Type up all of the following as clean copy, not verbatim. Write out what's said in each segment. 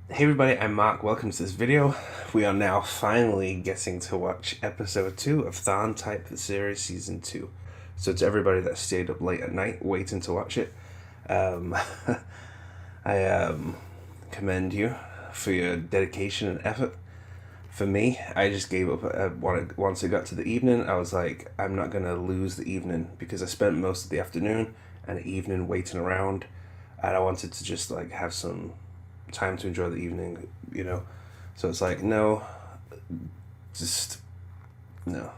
Hey everybody, I'm Mark. Welcome to this video. We are now finally getting to watch episode 2 of TharnType the series season 2. So to everybody that stayed up late at night waiting to watch it, um, I commend you for your dedication and effort. For me, I just gave up once it got to the evening. I was like, I'm not gonna lose the evening because I spent most of the afternoon and the evening waiting around, and I wanted to just like have some time to enjoy the evening. So it's like, no, just no.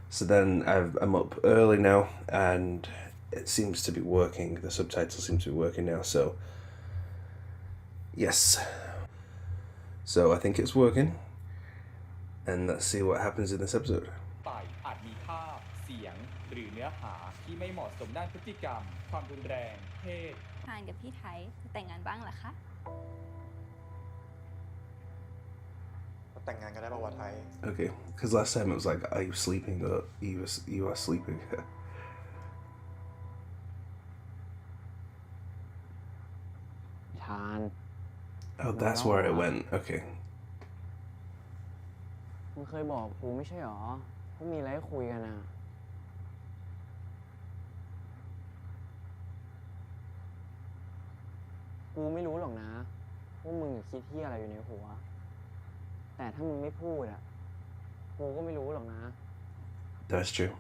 So then I'm up early now, and it seems to be working. The subtitles seem to be working now. So yes, so I think it's working, and let's see what happens in this episode. ต่ายอาจมีภาพเสียงหรือเนื้อหาที่ไม่เหมาะสมด้านพฤติกรรมความรุนแรงเพศทานกับพี่ไทยจะแต่งงานบ้างเหรอคะแต่งงานกันได้ป่าววะไทย Okay, because last time it was like, are you sleeping? Or you are sleeping. Tharn. Oh, that's where it went. Okay. มึงเคยบอกกูไม่ใช่หรอว่ามีอะไรให้คุยกันอ่ะกูไม่รู้หรอกนะว่ามึงคิดที่อะไรอยู่ในหัวแต่ถ้ามึงไม่พูดอ่ะกูก็ไม่รู้หรอกนะ That's true.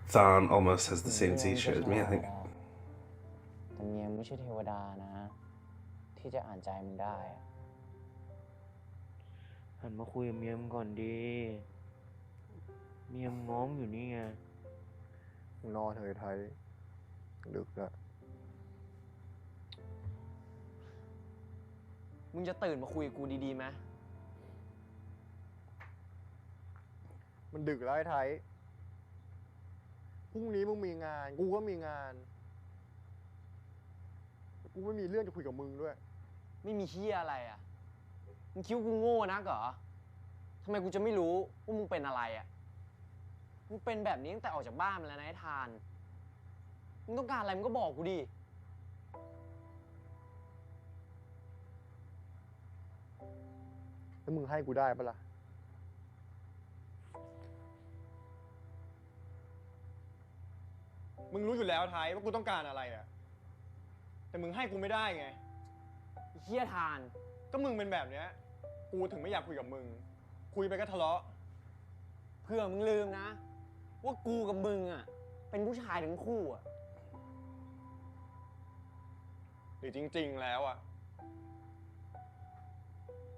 Tharn almost has the same t-shirt as me, I think. แต่เมียไม่ใช่เทวดานะที่จะอ่านใจมึงได้หันมาคุยกับเมียมึงก่อนดีเมียมึงง้อมอยู่นี่ไง นอนเถอะไทยดึกแล้วมึงจะตื่นมาคุยกับกูดีๆไหมมันดึกแล้วไอ้ไทยพรุ่งนี้มึงมีงานกูก็มีงานกูไม่มีเรื่องจะคุยกับมึงด้วยไม่มีเหี้ยอะไรอ่ะมึงคิดว่ากูโง่นักเหรอทำไมกูจะไม่รู้ว่ามึงเป็นอะไรอ่ะมึงเป็นแบบนี้ตั้งแต่ออกจากบ้านมาแล้วนะไอ้ทานมึงต้องการอะไรมึงก็บอกกูดิแล้วมึงให้กูได้ปะล่ะมึงรู้อยู่แล้วไทยว่ากูต้องการอะไรอะแต่มึงให้กูไม่ได้ไงเหี้ยทานก็มึงเป็นแบบเนี้ยกูถึงไม่อยากคุยกับมึงคุยไปก็ทะเลาะเพื่อมึงลืมนะว่ากูกับมึงอ่ะเป็นผู้ชายทั้งคู่อ่ะหรือจริงๆแล้วอะ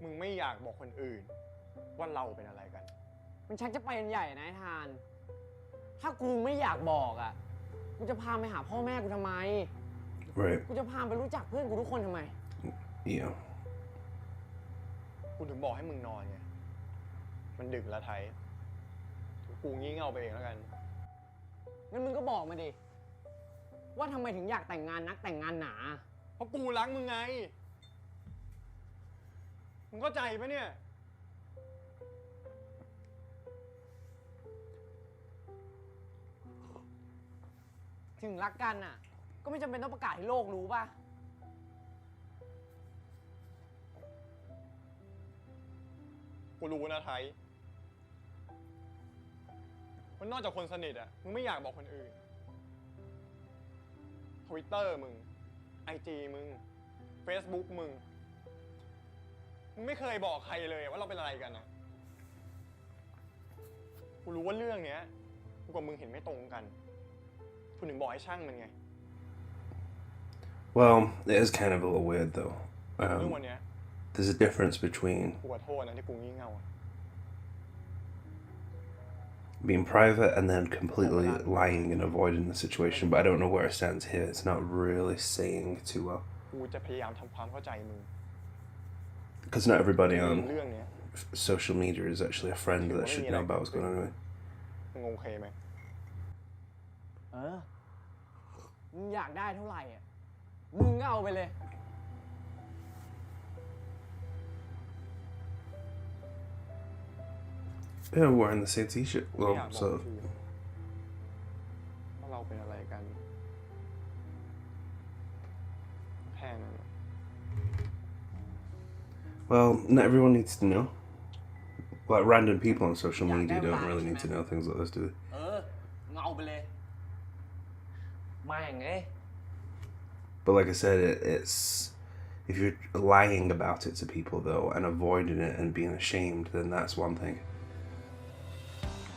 มึงไม่อยากบอกคนอื่นว่าเราเป็นอะไรกันมันชักจะไปกันใหญ่นะไอ้ทานถ้ากูไม่อยากบอกอ่ะกูจะพาไปหาพ่อแม่กูทำไม Right. กูจะพาไปรู้จักเพื่อนกูทุกคนทำไม Yeah. กูถึงบอกให้มึงนอนไงมันดึกแล้วไทยกูงี่เง่าไปเองแล้วกันงั้นมึงก็บอกมาดิว่าทำไมถึงอยากแต่งงานนักแต่งงานหนาเพราะกูรักมึงไงมึงเข้าใจปะเนี่ยถึงรักกันอ่ะก็ไม่จำเป็นต้องประกาศให้โลกรู้ป่ะกูรู้นะไทยมันนอกจากคนสนิทอะมึงไม่อยากบอกคนอื่น Twitter มึง IG มึง Facebook มึงไม่เคยบอกใครเลยว่าเราเป็นอะไรกันนะกูรู้ว่าเรื่องเนี้ยกูกับมึงเห็นไม่ตรงกันกูถึงบอกให้ช่างมันไง Well, it is kind of a little weird though. เรื่องวันเนี้ย There's a difference between กูขอโทษนะที่กูงี่เง่า being private and then completely lying and avoiding the situation, but I don't know where it stands here. It's not really saying too well. กูจะพยายามทำความเข้าใจมึง Because not everybody เรื่ on องเนี้ย social media is actually a friend that should know about what's going on anyway. มึงโอเคไหม มึงอยากได้เท่าไหร่อ่ะมึงก็เอาไปเลย ก Yeah, we're wearing the same T-shirt. กูไม่อยาก Well, บอก so ทีว่าเราเป็นอะไรกันแค่นั้น well, not everyone needs to know. Like random people on social media don't really need to know things like this, do they? เงาไปเลยไม่ไง But like I said, it's if you're lying about it to people though and avoiding it and being ashamed, then that's one thing.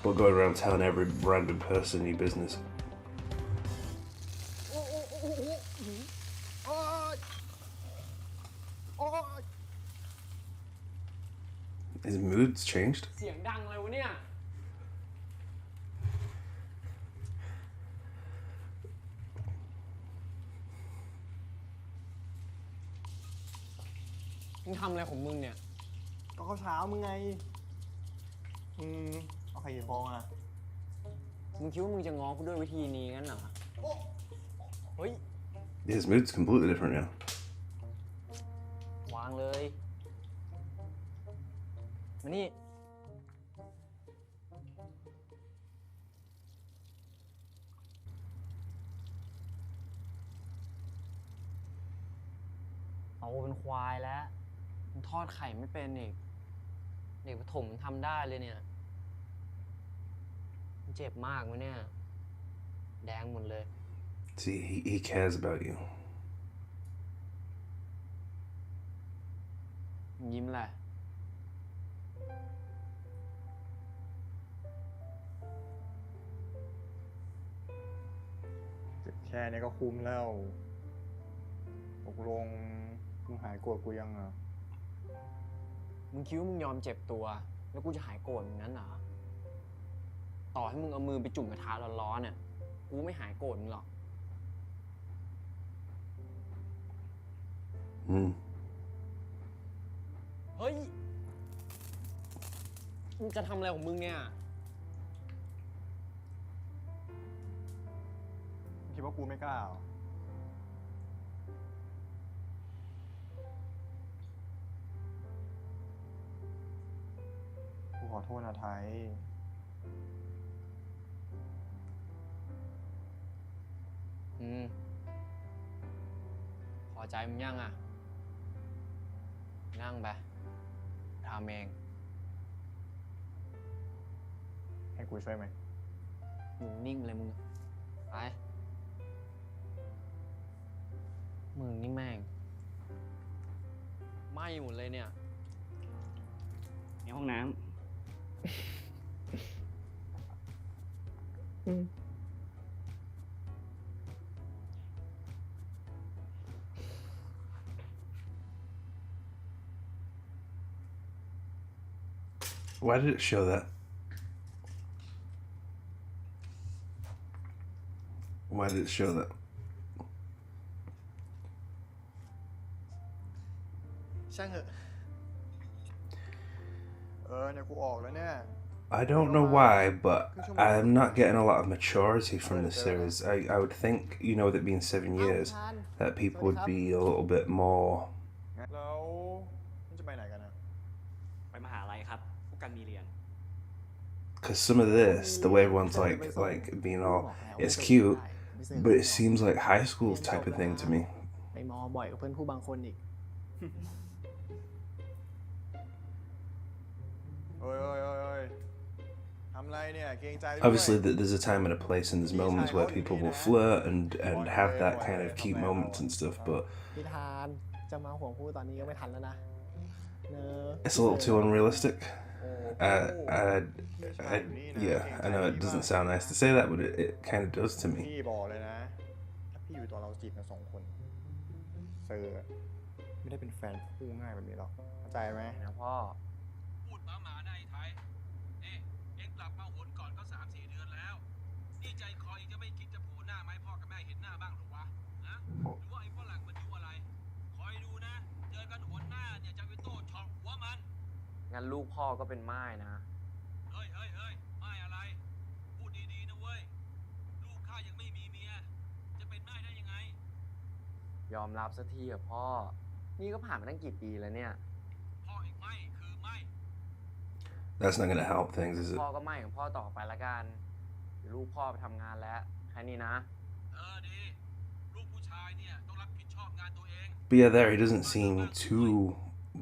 But going around telling every random person your business. His mood's changed. เสียงดังเลยวะเนี่ย มึงทำอะไรของมึงเนี่ย ก็ข้าวเช้ามึงไงเอาไข่กี่ฟองอ่ะ มึงคิดว่ามึงจะง้อกูด้วยวิธีนี้งั้นเหรอ เฮ้ย His mood's completely different now. วางเลย มานี่ เอาเป็นควายแล้วมันทอดไข่ไม่เป็นอีกเด็กประถมทำได้เลยเนี่ยมันเจ็บมากไหมเนี่ย แดงหมดเลย See, he cares about you. ยิ้มแหละ แค่นี้ก็คุ้มแล้วตกลงมึงหายโกรธกูยังอ่ะ มึงคิดว่ามึงยอมเจ็บตัว แล้วกูจะหายโกรธมึงนั้นเหรอ ต่อให้มึงเอามือไปจุ่มกระทะร้อนๆเนี่ย กูไม่หายโกรธมึงหรอก เฮ้ย มึงจะทำอะไรของมึงเนี่ย คิดว่ากูไม่กล้าเหรอกูขอโทษนะไทย พอใจมึงยังอ่ะ นั่งไปทำเอง ให้กูช่วยไหม มึงนิ่งเลยมึง ไป มึงนี่แม่งไหม้หมดเลยเนี่ย ในห้องน้ Why did it show that? Why did it show that? ช่างเหอะเนี่ยกูออกแล้วเนี่ย I don't know why, but I'm not getting a lot of maturity from this series. I would think, you know, with it being 7 years, that people would be a little bit more. แล้วมึงจะไปไหนกันนะ ำไปมหาลัยครับ พวกกันมีเรียน Because some of this, the way everyone's like being all, it's cute, but it seems like high school type of thing to me. ไปมอบ่อยกับเพื่อนผู้บางคนอีก เฮ้ยทำไรเนี่ยเกรงใจด้วย Obviously, there's a time and a place, and there's moments where people will flirt and have that kind of cute moments and stuff, but พี่ทานจะมาห่วงผู้ตอนนี้ก็ไม่ทันแล้วนะเนอะ it's a little too unrealistic. Yeah, I know it doesn't sound nice to say that, but it kind of does to me. พี่บอกเลยนะถ้าพี่อยู่ตัวเราจีบกัน2 คนเซอร์ไม่ได้เป็นแฟนคู่ง่ายแบบนี้หรอกเข้าใจไหม นะพ่อ พูดหมาได้ไทยเอ็งกลับมาหนก่อนก็3-4 เดือนแล้ว นี่ใจคออีกจะไม่คิดจะโผล่หน้าไหมพ่อกับแม่เห็นหน้าบ้างหรอวะนะหรือว่าไอ้ฝรั่งมันอยู่อะไร คอยดูนะ เจอกันหนหน้าเนี่ยจะไปโต้ช็อกหัวมัน งั้นลูกพ่อก็เป็นม่ายนะ เฮ้ยไม่อะไร พูดดีๆนะเว้ย ลูกข้ายังไม่มีเมีย จะเป็นได้ยังไง ยอมรับสักทีอะพ่อ นี่ก็ผ่านมาตั้งกี่ปีแล้วเนี่ย พ่อเองไม่คือไม่ That's not gonna help things, is it? พ่อก็ไม่ของพ่อต่อไปละกันลูกพ่อไปทำงานแล้วแค่นี้นะ ดีลูกผู้ชายเนี่ยต้องรับผิดชอบงานตัวเอง But yeah, there he doesn't seem too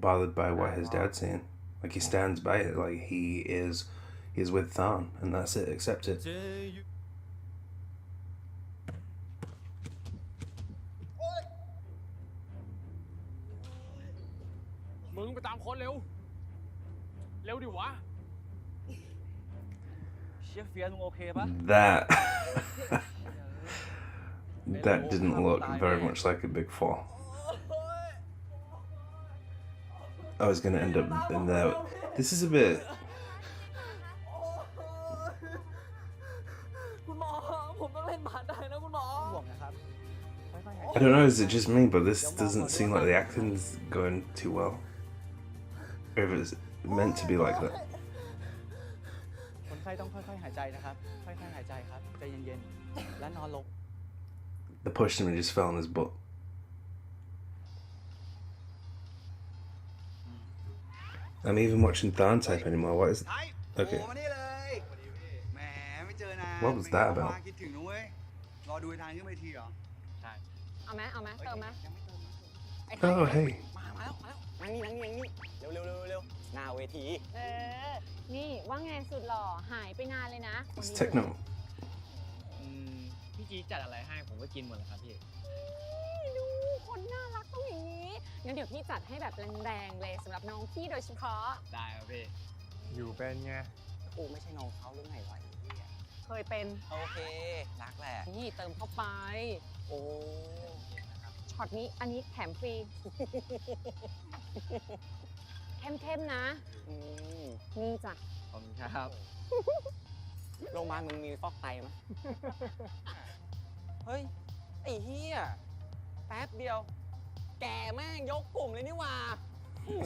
bothered by what his dad's saying. Like he stands by it. Like he's with Tharn, and that's it. Accept it. มึงไปตามคนเร็ว เร็วดิวะ เชี่ยเฟียสมึงโอเคปะ That that didn't look very much like a big fall. I was gonna end up in there. This is a bit. คุณหมอผมต้องเล่นบาสได้นะคุณหมอ ห่วงนะครับ ค่อยๆหายใจ I don't know. Is it just me? But this doesn't seem like the acting's going too well. Or if it's meant to be like that. คนไข้ต้องค่อยๆหายใจนะครับ ค่อยๆหายใจครับ ใจเย็นๆ และนอนลง They pushed him and he just fell on his butt. I'm even watching TharnType anymore. What is? ไทย Okay. โอ้มานี่เลยแหมไม่เจอนาน What was that about? คิดถึงนะเว้ยรอดูไอ้ทางขึ้นเวทีเหรอ เอาไหมเติมไหม ยังไม่เติมนะ ไอ้ไทย Oh hey. มาแล้วนั่งนี่เร็วหน้าเวที นี่ว่าไงสุดหล่อหายไปนานเลยนะ It's techno. พี่จีจัดอะไรให้ผมก็กินหมดแล้วครับพี่ ดูคนน่ารักต้องอย่างนี้ งั้นเดี๋ยวพี่จัดให้แบบแรงๆเลยสำหรับน้องพี่โดยเฉพาะ ได้ครับพี่ อยู่เป็นไง กูไม่ใช่น้องเขาหรือไงวะ เคยเป็น โอเครักแหละ นี่เติมเข้าไป โอ้ ช็อตนี้อันนี้แถมฟรี เข้มๆนะ อืม นี่จ้ะ ขอบคุณครับ โรงพยาบาลมึงมีฟอกไตไหม เฮ้ย ไอ้เฮียแป๊บเดียว แกแม่งยกกลุ่มเลยนี่หว่าโอ้โห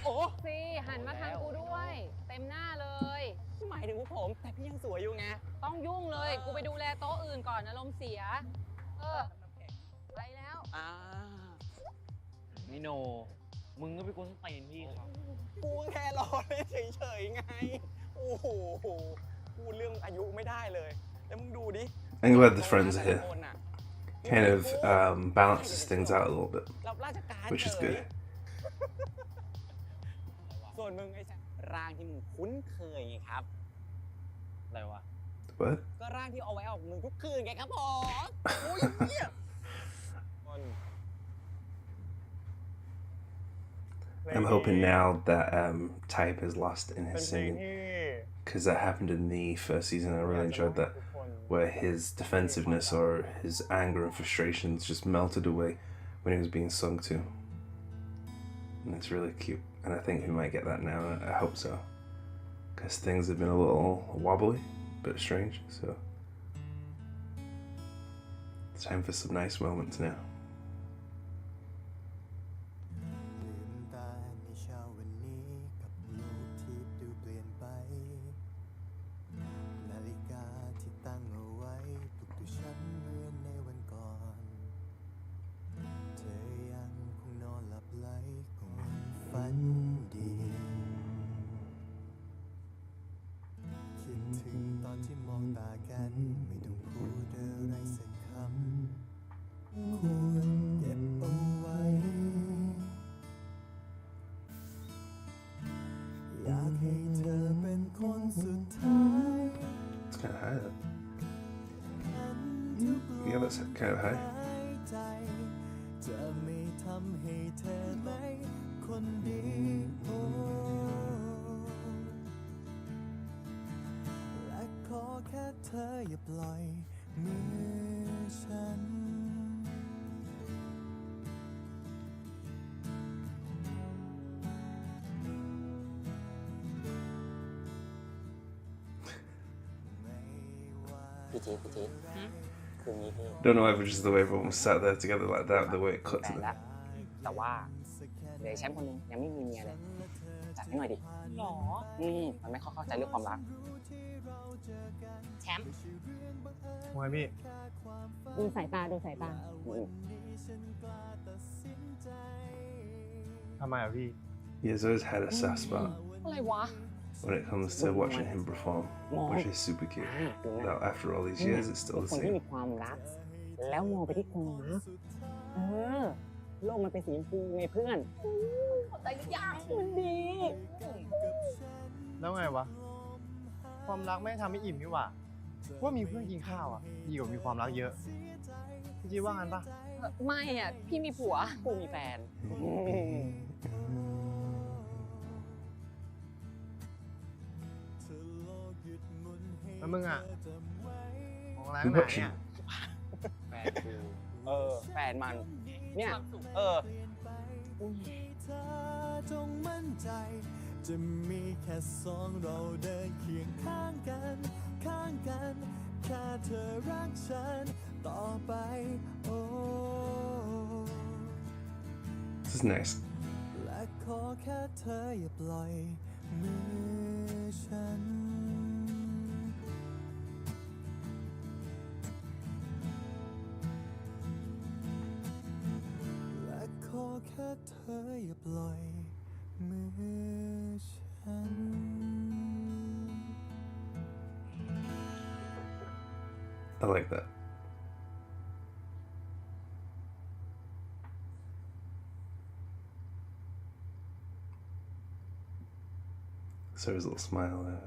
โอ้ สิหันมาทางกูด้วย เต็มหน้าเลย หมายถึงพวกผม แต่พี่ยังสวยอยู่ไง ต้องยุ่งเลย กูไปดูแลโต๊ะอื่นก่อนอารมณ์เสีย ไปแล้ว อ่า นี่โน มึงก็ไปกวนสตีนพี่เขา กูแค่รอเล่นเฉยๆไง โอ้โหพูดเรื่องอายุไม่ได้เลย แล้วมึงดูดิ I'm glad the friends are here. คนน่ะ Kind of balances things out a little bit, รับราชการ which is เฉย good. ส่วนมึงไอ้แซมร่างที่มึงคุ้นเคยไงครับ อะไรวะ What? ก็ร่างที่เอาไว้ออกมึงทุกคืนไงครับผมโอ้ยเหี้ย I'm hoping now that Type is lost in เป็น his เพลง singing, ที่ because that happened in the first season. I really enjoyed that, where his defensiveness or his anger and frustrations just melted away when he was being sung to, and it's really cute. And I think we might get that now. I hope so, because things have been a little wobbly, bit strange. So it's time for some nice moments now. ลืมตาในเช้าวันนี้กับโลกที่ดูเปลี่ยนไป นาฬิกาที่ตั้งเอาไว้ปลุกตัวฉันเหมือนในวันก่อน เธอยังคงนอนหลับไหลคงฝันดี คิดถึงตอนที่มองตากันไม่ต้องพูดอะไรสักคำควรเก็บเอาไว้ อยากให้เธอเป็นคนสุดท้าย It's kind of high though. Yeah, that's kind of high. ใจจะไม่ทำให้เธอไม่คนดีโอ้และขอแค่เธออย่าปล่อยมือฉัน พี่จี๊ดคืนนี้พี่ Don't know if it's just the way everyone sat there together like that, the way it cut แฟ to น them. ละแต่ว่าเดี๋ยวไอ้แชมป์คนนึงยังไม่มีเมียเลยจัดให้หน่อยดิ หรอ มันไม่เข้าใจเรื่องความรัก แชมป์ ว่าไงพี่ ดูสายตา ทำไมอ่ะพี่ He has always had a soft spot. อะไรวะ when it comes to watching him perform, which is super cute. Now, after all these years, it's still the คนที่ same. มีความรัก แล้วมองไปที่ความรักโลกมันเป็นสีชมพูไงเพื่อนแต่ยากมันดี แล้วไงวะ ความรักไม่ทำให้อิ่มนี่หว่าว่ามีเพื่อนกินข้าวอ่ะดีกว่ามีความรักเยอะพี่จีว่างั้นปะ ไม่อ่ะ พี่มีผัว กูมีแฟน แล้วมึงอ่ะมองอะไรข้างหน้าเนี่ย แฟนกูแฟนมัน เนี่ย จงมั่นใจจะมีแค่สองเราเดินเคียงข้างกันแค่เธอรักฉันต่อไปโอ้ This is nice. และขอแค่เธออย่าปล่อยมือฉันและขอแค่เธออย่าปล่อยมือฉัน I like that. So his little smile there.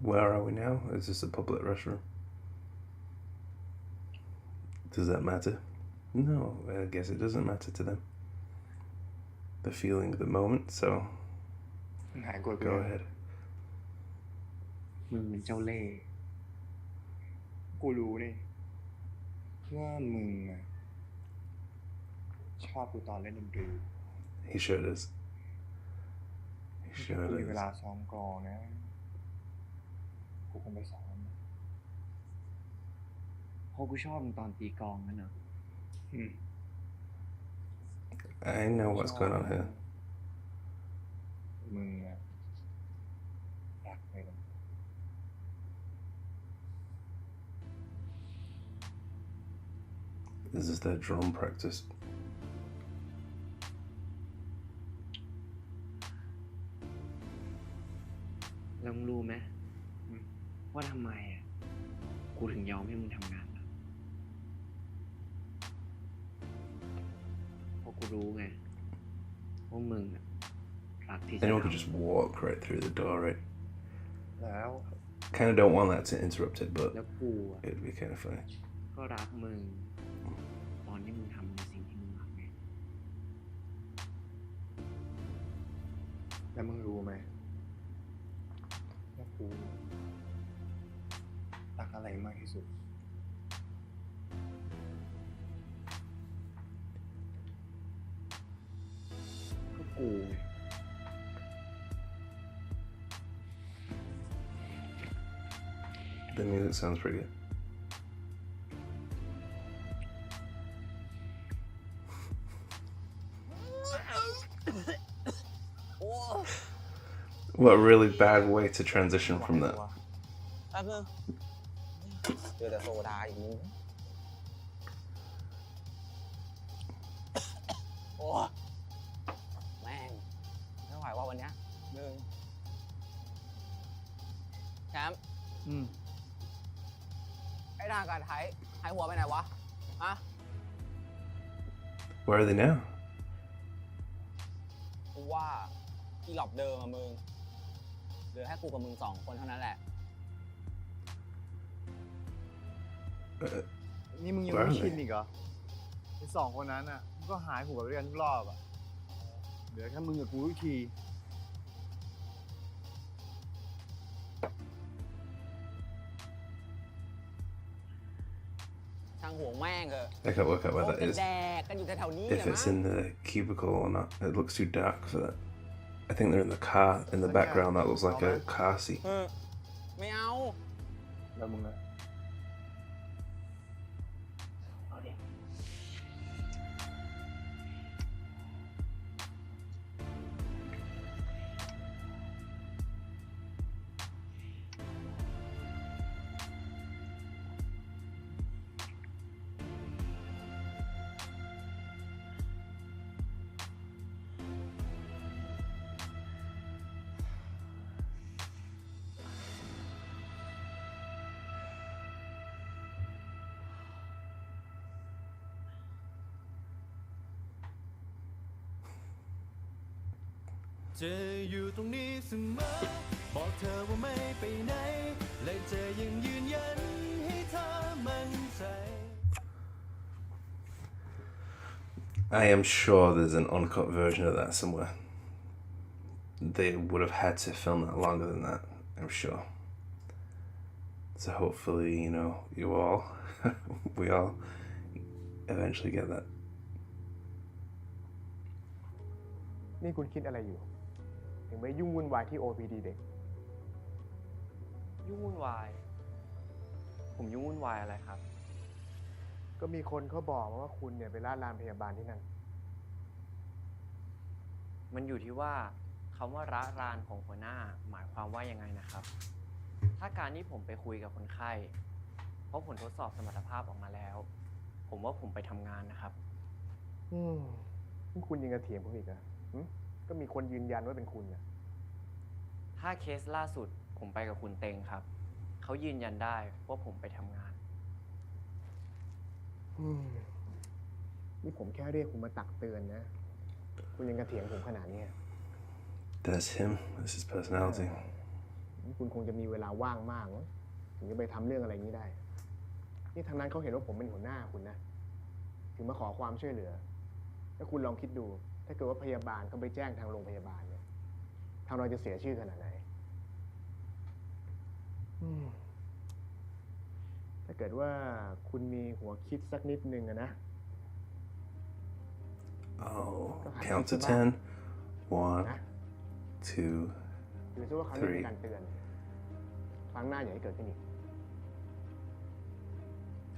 Where are we now? Is this a public restroom? Does that matter? No, I guess it doesn't matter to them. The feeling, the moment, so หายกด go ahead. มึงเป็นเจ้าเล่ห์ กูรู้นี่ว่ามึงอะชอบกูตอนเล่นดนตรี He sure does. He ถ้า sure กูมีเวลา does. ซ้อมกลองนะกูคงไปซ้อม เพราะกูชอบมึงตอนตีกลองนั่นเหรอ I know what's going on here. มึงอะรักไปเลย This is their drum practice. แล้วมึงรู้ไหมว่าทำไมกูถึงยอมให้มึงทำงานล่ะเพราะกูรู้ไงว่ามึงรักที่จะ Anyone could just walk right through the door, right? แล้ว Kind of don't want that to interrupt it, but แล้วกูอะ it'd be kind of funny. ก็รักมึงตอนที่มึงทำในสิ่งที่มึงรักไง แล้วมึงรู้ไหมว่ากูรักอะไรมากที่สุด ก็กูไง The music sounds pretty good. What a really bad way to transition from that. แป๊บนึงเจอแต่โซดาอีกมึงโอ้แม่งไม่ไหวว่าวันเนี้ยมึงแชมป์ไอ้ทางการหายหัวไปไหนวะฮะ Where are they now? กูว่าที่หลอบเดิมอะมึงเหลือแค่กูกับมึงสองคนเท่านั้นแหละ นี่มึงยังไม่ชินอีกเหรอไอ้สองคนนั้นอ่ะมึงก็หายหัวไปด้วยกันทุกรอบอ่ะเหลือแค่มึงกับกูทุกที ทางหัวแม่งเถอะ I can't work out where โอ้ that จะ is. แดกกันอยู่แถวๆนี้ If it's in the cubicle or not. It looks too dark for that. I think they're in the car. In the background, that looks like a car seat. ไม่เอา แล้วมึงอะ จะอยู่ตรงนี้เสมอบอกเธอว่าไม่ไปไหนและจะยังยืนยันให้เธอมั่นใจ I am sure there's an uncut version of that somewhere. They would have had to film that longer than that, I'm sure. So hopefully, you all, we all eventually get that. นี่คุณคิดอะไรอยู่ ถึงไม่ยุ่งวุ่นวายที่ OPD เด็ก ยุ่งวุ่นวาย ผมยุ่งวุ่นวายอะไรครับ ก็มีคนเขาบอกมาว่าคุณเนี่ยไปล่าลานพยาบาลที่นั่น มันอยู่ที่ว่าคำว่าระรานของหัวหน้าหมายความว่ายังไงนะครับ ถ้าการที่ผมไปคุยกับคนไข้เพราะผลทดสอบสมรรถภาพออกมาแล้ว ผมว่าผมไปทำงานนะครับ นี่คุณยังจะเถียงผมอีกเหรอก็มีคนยืนยันว่าเป็นคุณนะ ถ้าเคสล่าสุดผมไปกับคุณเต็งครับ เขายืนยันได้ว่าผมไปทำงาน นี่ผมแค่เรียกคุณมาตักเตือนนะ คุณยังกระเถียงผมขนาดนี้ That's him. That's his personality. คุณคงจะมีเวลาว่างมากมั้งถึงจะไปทำเรื่องอะไรนี้ได้ นี่ทางนั้นเขาเห็นว่าผมเป็นหัวหน้าคุณนะ ถึงมาขอความช่วยเหลือ แล้วคุณลองคิดดู ถ้าเกิดว่าพยาบาลเขาไปแจ้งทางโรงพยาบาลเนี่ยทางเราจะเสียชื่อขนาดไหน ถ้าเกิดว่าคุณมีหัวคิดสักนิดนึงนะ Oh, count to 10. 1, 2, หรือว่าเขาเป็นการเตือน ครั้งหน้าอย่าให้เกิดขึ้นอีก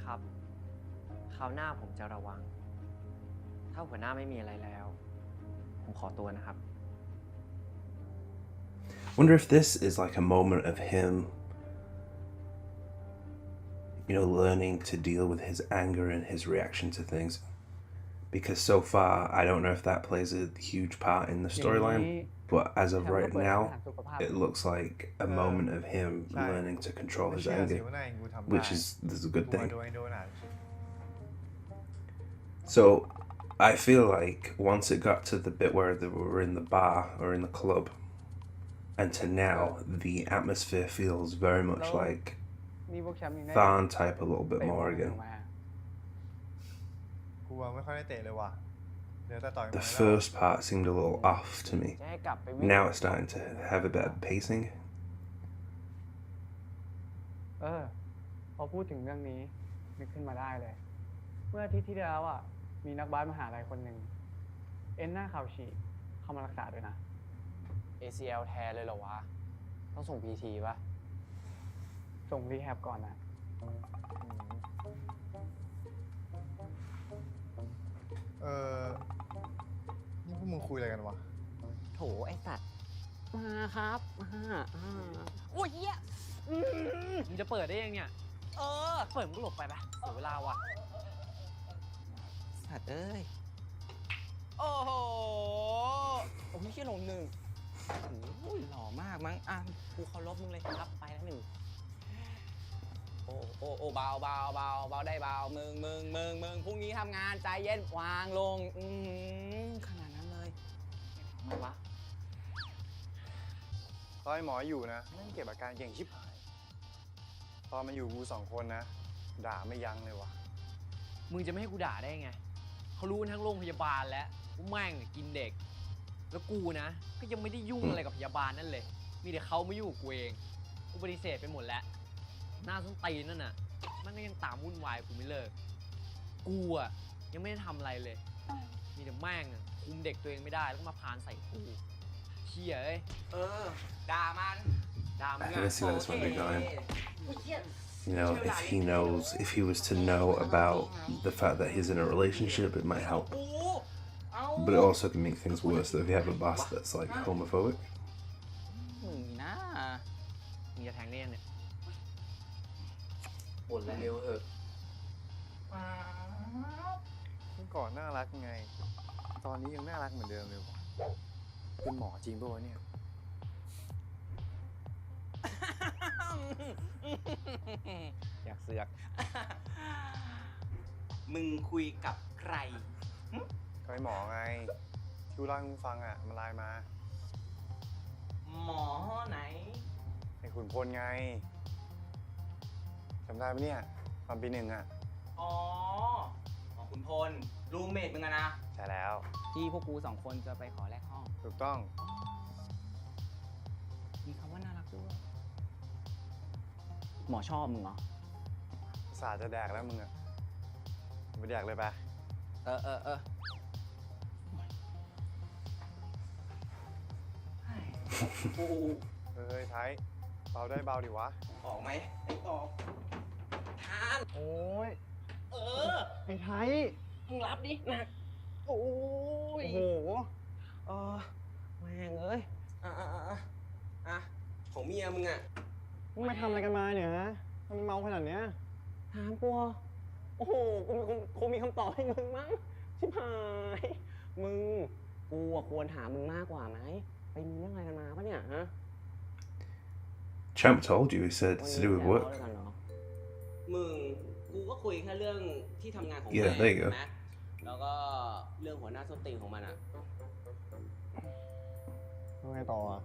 ครับ คราวหน้าผมจะระวัง ถ้าหัวหน้าไม่มีอะไรแล้ว ผมขอตัวนะครับ Wonder if this is like a moment of him, learning to deal with his anger and his reaction to things. Because so far, I don't know if that plays a huge part in the storyline, but as of right now, it looks like a moment of him learning to control his anger, which is a good thing. So, I feel like once it got to the bit where they were in the bar or in the club, and to now, the atmosphere feels very much like TharnType a little bit more again. The first part seemed a little off to me. Now it's starting to have a bit of pacing. พอพูดถึงเรื่องนี้นึกขึ้นมาได้เลย เมื่ออาทิตย์ที่แล้วมีนักบาสมหาลัยคนหนึ่งเอ็นหน้าเข่าฉีกเข้ามารักษาด้วยนะ ACL แทนเลยเหรอวะ ต้องส่ง PT ป่ะ ส่งรีแฮบก่อนนะ นี่พวกมึงคุยอะไรกันวะ โถไอ้สัตว์ มาครับโอ้ยเหี้ย มึงจะเปิดได้ยังเนี่ย เปิดมึงก็หลบไปปะเสียเวลาว่ะ สัตว์เอ้ย โอ้โห โอ้ยเหี้ยลงหนึ่งโอ้ยหล่อมากมั้งกูเคารพมึงเลยครับไปแล้วหนึ่งโอ้เบาได้เบามึงพรุ่งนี้ทำงานใจเย็นวางลงขนาดนั้นเลยทำไมวะ ตอนหมออยู่นะนั่งเก็บอาการเก่งชิบหาย ตอนมันอยู่กู2 คนนะ ด่าไม่ยั้งเลยวะ มึงจะไม่ให้กูด่าได้ไง เขารู้ทั้งโรงพยาบาลแล้วว่าแม่งกินเด็ก แล้วกูนะ ก็ยังไม่ได้ยุ่งอะไรกับพยาบาลนั่นเลย มีแต่เขาไม่ยุ่งกับกูเอง กูปฏิเสธไปหมดแล้ว หน้าส้นตีนนั่นน่ะ มันก็ยังตามวุ่นวายกูไม่เลิก กูยังไม่ได้ทำอะไรเลย มีแต่แม่งคุมเด็กตัวเองไม่ได้แล้วก็มาพานใส่กูเชี่ยเอ้ยด่ามัน I can see where this might be going. If he knows, if he was to know about the fact that he's in a relationship, it might help. But it also can make things worse if you have a boss that's like homophobic. มึงจะแทงได้ยังเนี่ยบ่นแล้วเร็วเถอะ เมื่อก่อนน่ารักไง ตอนนี้ยังน่ารักเหมือนเดิมเลยวะเป็นหมอจริงป่ะวะเนี่ย อยากเสือก มึงคุยกับใคร ก็ไอ้หมอไงที่เล่าให้มึงฟังมันไลน์มา หมอไหน ไอ้ขุนพลไงจำได้ปะเนี่ยตอนปีหนึ่งอ่ะ อ๋อหมอขุนพลรูมเมทมึงอะนะ ใช่แล้ว ที่พวกกู2 คนจะไปขอแลกห้อง ถูกต้อง มีคำว่าน่ารักด้วย หมอชอบมึงเหรอ ภาษาจะแดกแล้วมึงอ่ะไปแดกเลยไป เออ เฮ้ยไทยเบาได้เบาดิวะ ออกไหมไอ้ออกทาน โอ้ย เออ ไอ้ไทย มึงรับดิหนัก โอ้ย โอ้โห แม่งเอ้ย อ่ะของเมียมึงอ่ะ มึงมาทำอะไรกันมาเนี่ยฮะทำไมเมาขนาดเนี้ย ถามกูโอ้โห กูคงมีคำตอบให้มึงมั้งชิบหาย มึง กูอะควรถามมึงมากกว่าไหม ไปมีเรื่องอะไรกันมาปะเนี่ยฮะ Champ told you, he said it's to do with work. มึง กูก็คุยแค่เรื่องที่ทำงานของ Yeah, แม่ there you go. นะแล้วก็เรื่องหัวหน้าส้นตีนของมันอ่ะ แล้วไงต่ออ่ะ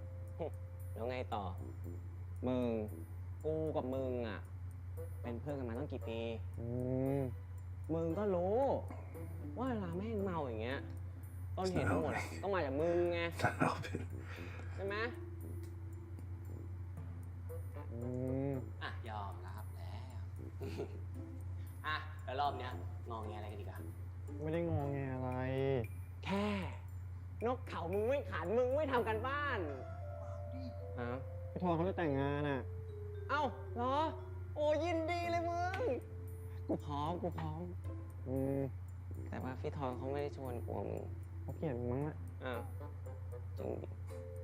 แล้วไงต่อ มึง กูกับมึงอ่ะ เป็นเพื่อนกันมาตั้งกี่ปี มึงก็รู้ ว่าเวลาแม่งเมาอย่างเงี้ย ต้นเหตุทั้งหมดอะต้องมาจากมึงไง Not helping. ใช่ไหมอ่ะ ยอมรับแล้ว อ่ะ แล้วรอบเนี้ยงองแงอะไรกันดีกว่า ไม่ได้งอแงอะไร แค่ นกเขามึงไม่ขันมึงไม่ทำกันบ้านฮะ พี่ทอนเขาจะแต่งงานอ่ะ เอ้าเหรอ โอ้ยินดีเลยมึง กูพร้อม แต่ว่าพี่ทอนเขาไม่ได้ชวนกูมึง เขาเกลียดมึงมั้งละ อ้าวจริงดิ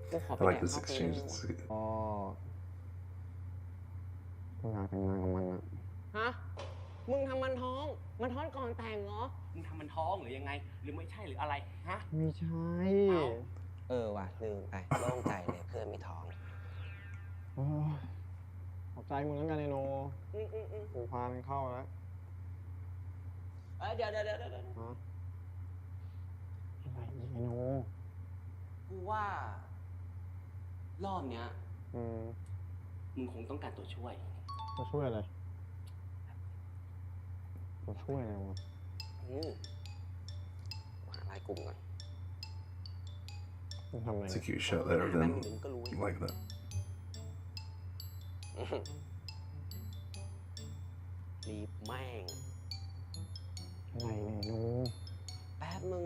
กูขอไป I แด like ก this ข้าวฟรี exchange. ด้วย It's- อ๋อกูอยากแต่งงานกับมันอ่ะ ฮะ มึงทำมันท้อง มันท้องก่อนแต่งเหรอ มึงทำมันท้องหรือยังไง หรือไม่ใช่หรืออะไร ฮะ ไม่ใช่ ว่ะลืมไปโล่งใจเลยเพื่อนมีท้อง โอ้ยขอบใจมึงแล้วกันไอโน อืม กูพามันเข้าแล้ว เดี๋ยว ฮะอะไรอีกไอโน กูว่า รอบเนี้ย อืม มึงคงต้องการตัวช่วย ตัวช่วยอะไรตัวช่วยอะไรวะ หาลายกลุ่มก่อน มึงทำอะไร It's a cute shot there of them like that. รีบแม่ง อะไรเนี่ยโน แป๊บมึง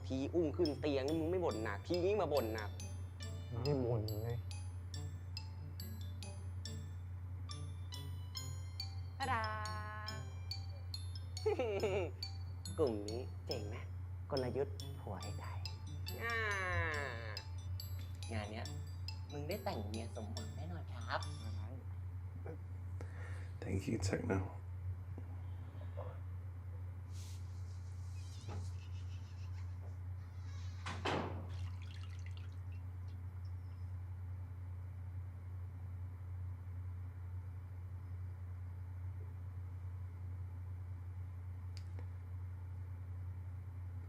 ทีอุ้มขึ้นเตียงนี่มึงไม่บ่นหนัก ทีนี้มาบ่นหนัก ไม่ได้บ่นเลย ตาดา กลุ่มนี้เจ๋งนะกลยุทธ์ผัวไอ้ไทยงานเนี้ย มึงได้แต่งเมียสมหวังแน่นอนครับ Thank you, Techno.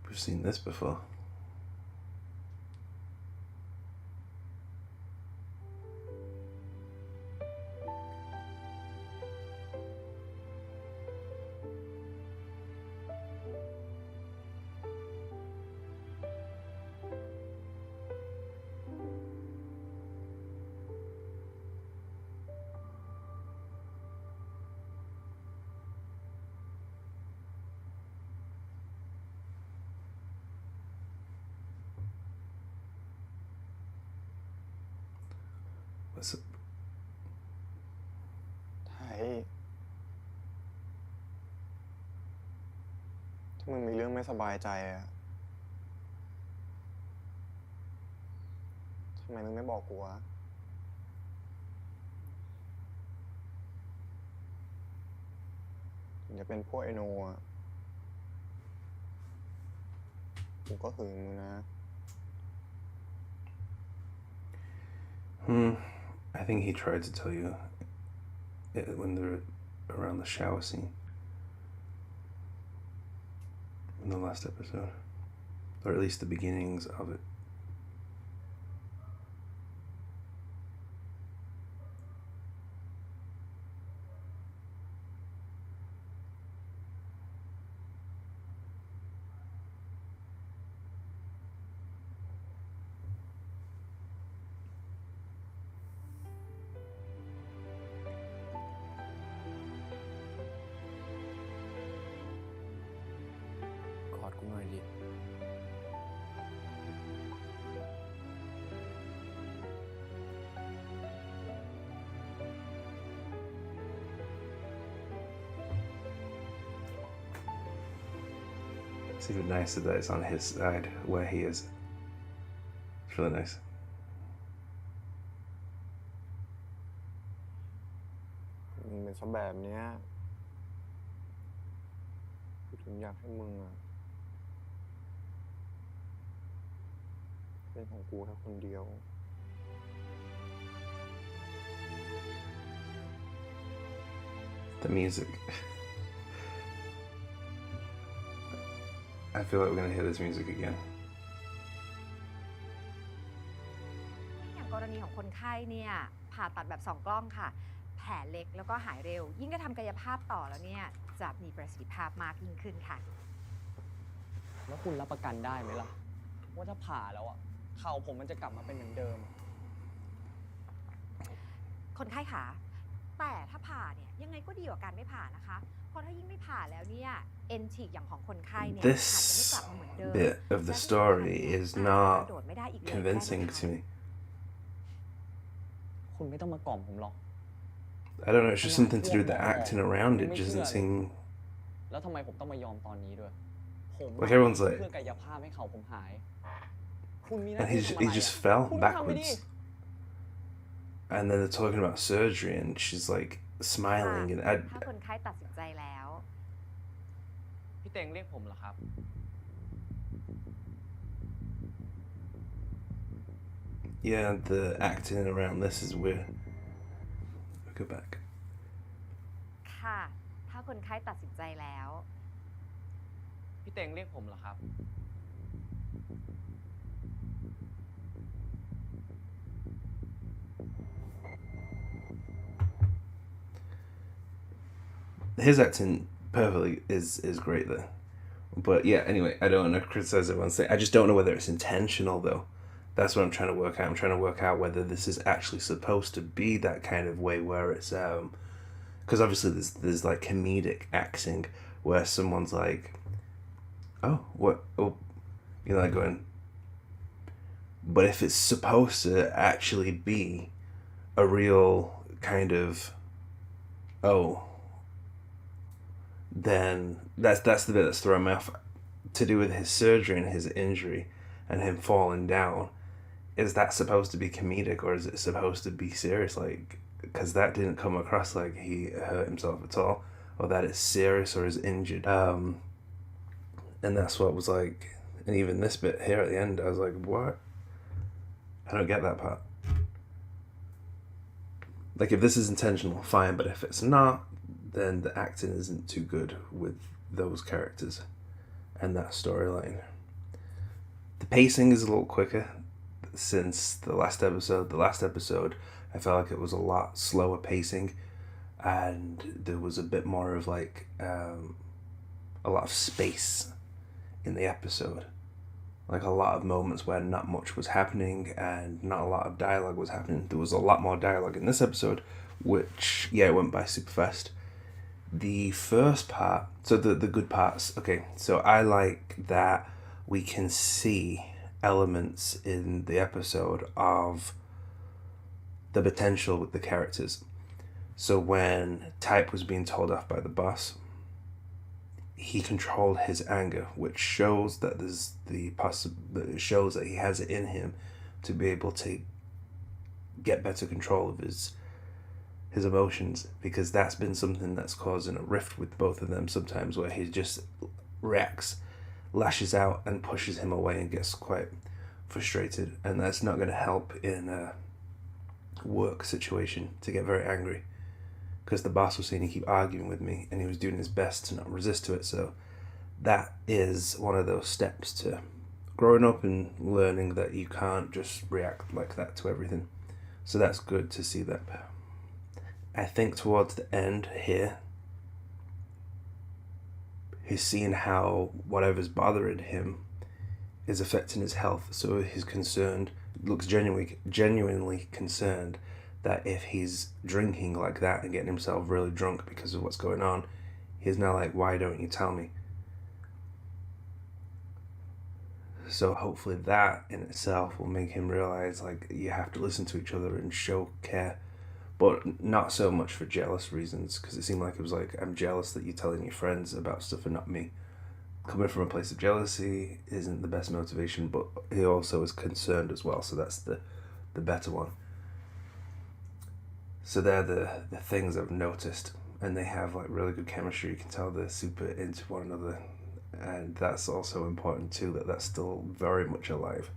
We've seen this before. What's up? ไทย ถ้ามึงมีเรื่องไม่สบายใจอะทำไมมึงไม่บอกกูวะถึงจะเป็นพวกไอโนอะกูก็หึงมึงนะ I think he tried to tell you it when they're around the shower scene in the last episode, or at least the beginnings of it. หน่อยดิ It's even nicer that it's on his side where he is. It's really nice. มึงเป็นซะแบบเนี้ยกูถึงอยากให้มึงอะเป็นของกูแค่คนเดียว The music. I feel like we're gonna hear this music again. อย่างกรณีของคนไข้เนี่ยผ่าตัดแบบ2 กล้องค่ะ แผลเล็กแล้วก็หายเร็ว ยิ่งได้ทำกายภาพต่อแล้วเนี่ยจะมีประสิทธิภาพมากยิ่งขึ้นค่ะ แล้วคุณรับประกันได้ไหมล่ะ ว่าถ้าผ่าแล้วอ่ะเข่าผมมันจะกลับมาเป็นเหมือนเดิม คนไข้ค่ะแต่ถ้าผ่าเนี่ยยังไงก็ดีกว่าการไม่ผ่านะคะ เพราะถ้ายิ่งไม่ผ่าแล้วเนี่ยเอ็นฉีกอย่างของคนไข้เนี่ยอาจจะไม่ This กลับมาเหมือนเดิม bit of the story is not convincing to me. คุณไม่ต้องมากล่อมผมหรอก I don't know, it's just something to do with the acting around it doesn't seem แล้วทำไมผมต้องมายอมตอนนี้ด้วย ผม like everyone's like เพื่อกายภาพให้เขาผมหาย คุณมีหน้า and ที่ he ทำอะไร just อะ fell คุณก็ทำไปดิ backwards. And then they're talking about surgery and she's like smiling and ถ้าคนไข้ตัดสินใจแล้ว พี่เตงเรียกผมเหรอครับ yeah, the acting around this is weird. Go back. ค่ะ ถ้าคนไข้ตัดสินใจแล้ว พี่เตงเรียกผมเหรอครับ His acting perfectly is great there. But yeah, anyway, I don't want to criticize everyone's thing. I just don't know whether it's intentional though. That's what I'm trying to work out. I'm trying to work out whether this is actually supposed to be that kind of way where it's because obviously there's like comedic acting where someone's like, oh, what, oh, you know, like going. But if it's supposed to actually be a real kind of, oh, then that's the bit that's throwing me off. To do with his surgery and his injury and him falling down, is that supposed to be comedic or is it supposed to be serious? Like, because that didn't come across like he hurt himself at all, or that it's serious or is injured. And that's what was like, and even this bit here at the end, I was like, what? I don't get that part. Like, if this is intentional, fine, but if it's not, then the acting isn't too good with those characters and that storyline. The pacing is a little quicker since the last episode. The last episode, I felt like it was a lot slower pacing, and there was a bit more of like a lot of space in the episode. Like a lot of moments where not much was happening and not a lot of dialogue was happening. There was a lot more dialogue in this episode, which, yeah, it went by super fast. The first part, so the good parts, okay, so I like that we can see elements in the episode of the potential with the characters. So when Type was being told off by the boss, he controlled his anger, which shows that there's it shows that he has it in him to be able to get better control of his emotions, because that's been something that's causing a rift with both of them sometimes, where he just reacts, lashes out and pushes him away and gets quite frustrated, and that's not going to help in a work situation to get very angry, because the boss was saying he keep arguing with me and he was doing his best to not resist to it. So that is one of those steps to growing up and learning that you can't just react like that to everything. So that's good to see that. I think towards the end here, he's seeing how whatever's bothering him is affecting his health. So he's concerned, looks genuinely concerned that if he's drinking like that and getting himself really drunk because of what's going on, he's now like, why don't you tell me? So hopefully that in itself will make him realize like you have to listen to each other and show care, but not so much for jealous reasons, because it seemed like it was like, I'm jealous that you're telling your friends about stuff and not me. Coming from a place of jealousy isn't the best motivation, but he also is concerned as well, so that's the better one. So they're the things I've noticed, and they have like really good chemistry. You can tell they're super into one another, and that's also important too, that that's still very much alive.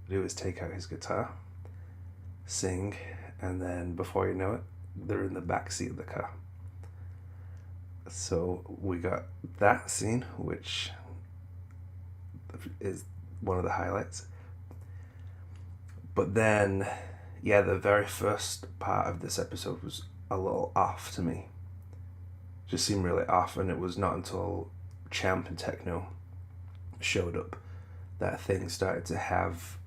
Do is take out his guitar, sing, and then before you know it, they're in the back seat of the car. So we got that scene, which is one of the highlights. But then, yeah, the very first part of this episode was a little off to me. Just seemed really off, and it was not until Champ and Techno showed up that things started to have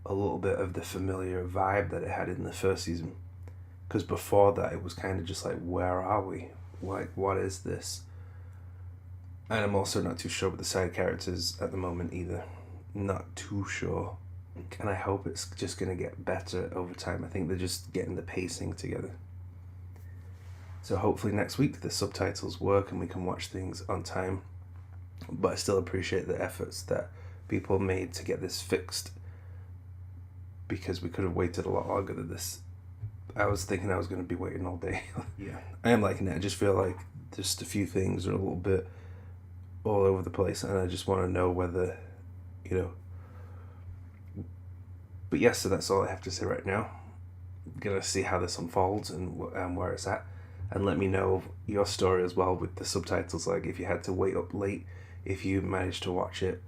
a little bit of the familiar vibe that it had in the first season. Because before that, it was kind of just like, where are we? Like, what is this? And I'm also not too sure with the side characters at the moment either. Not too sure. And I hope it's just going to get better over time. I think they're just getting the pacing together. So hopefully next week the subtitles work and we can watch things on time. But I still appreciate the efforts that people made to get this fixed, because we could have waited a lot longer than this. I was thinking I was going to be waiting all day. Yeah, I am liking it. I just feel like just a few things are a little bit all over the place, and I just want to know whether, you know. But yes, so that's all I have to say right now. I'm gonna see how this unfolds and where it's at, and let me know your story as well with the subtitles. Like if you had to wait up late, if you managed to watch it,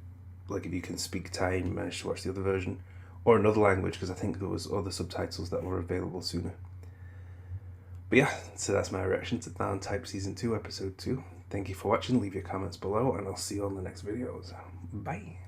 like if you can speak Thai and you managed to watch the other version, or another language, because I think there was other subtitles that were available sooner. But yeah, so that's my reaction to TharnType Season 2, Episode 2. Thank you for watching, leave your comments below, and I'll see you on the next videos. Bye!